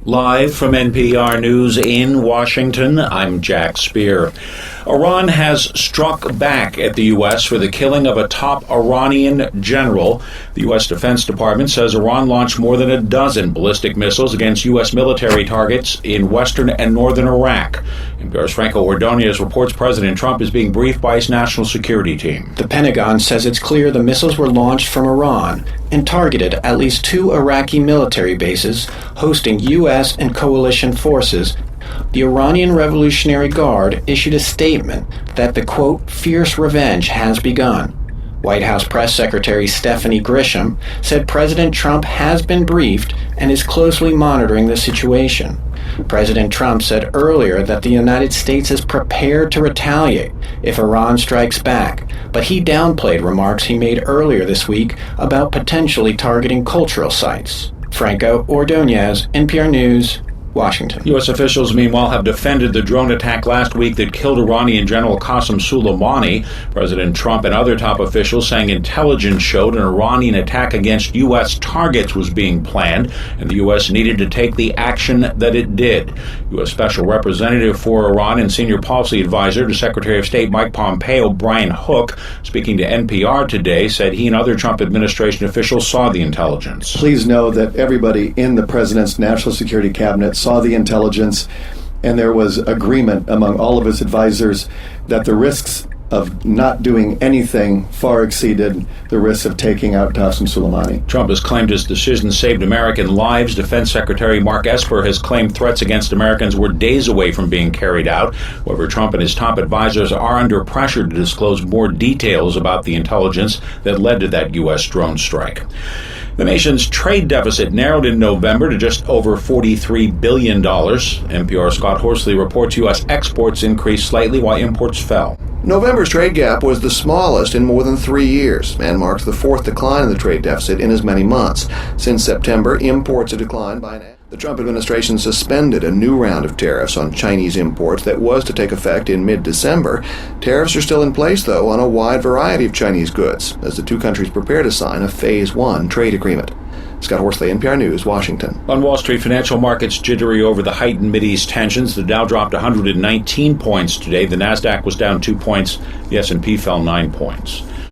Live from NPR News in Washington, I'm Jack Speer. Iran has struck back at the U.S. for the killing of a top Iranian general. The U.S. Defense Department says Iran launched more than a dozen ballistic missiles against U.S. military targets in western and northern Iraq. NPR's Franco Ordonez reports President Trump is being briefed by his national security team. The Pentagon says it's clear the missiles were launched from Iran and targeted at least 2 Iraqi military bases hosting U.S. and coalition forces. The Iranian Revolutionary Guard issued a statement that the, quote, fierce revenge has begun. White House Press Secretary Stephanie Grisham said President Trump has been briefed and is closely monitoring the situation. President Trump said earlier that the United States is prepared to retaliate if Iran strikes back, but he downplayed remarks he made earlier this week about potentially targeting cultural sites. Franco Ordonez, NPR News, Washington. U.S. officials, meanwhile, have defended the drone attack last week that killed Iranian General Qasem Soleimani. President Trump and other top officials saying intelligence showed an Iranian attack against U.S. targets was being planned, and the U.S. needed to take the action that it did. U.S. Special Representative for Iran and Senior Policy Advisor to Secretary of State Mike Pompeo, Brian Hook, speaking to NPR today, said he and other Trump administration officials saw the intelligence. Please know that everybody in the President's National Security Cabinet saw the intelligence, and there was agreement among all of his advisors that the risks of not doing anything far exceeded the risks of taking out Qasem Soleimani. Trump has claimed his decision saved American lives. Defense Secretary Mark Esper has claimed threats against Americans were days away from being carried out. However, Trump and his top advisors are under pressure to disclose more details about the intelligence that led to that U.S. drone strike. The nation's trade deficit narrowed in November to just over $43 billion. NPR's Scott Horsley reports U.S. exports increased slightly while imports fell. November's trade gap was the smallest in more than 3 years and marks the 4th decline in the trade deficit in as many months. Since September, imports have declined by an. The Trump administration suspended a new round of tariffs on Chinese imports that was to take effect in mid-December. Tariffs are still in place, though, on a wide variety of Chinese goods, as the two countries prepare to sign a Phase 1 trade agreement. Scott Horsley, NPR News, Washington. On Wall Street, financial markets jittery over the heightened Mideast tensions. The Dow dropped 119 points today. The Nasdaq was down 2 points. The S&P fell 9 points.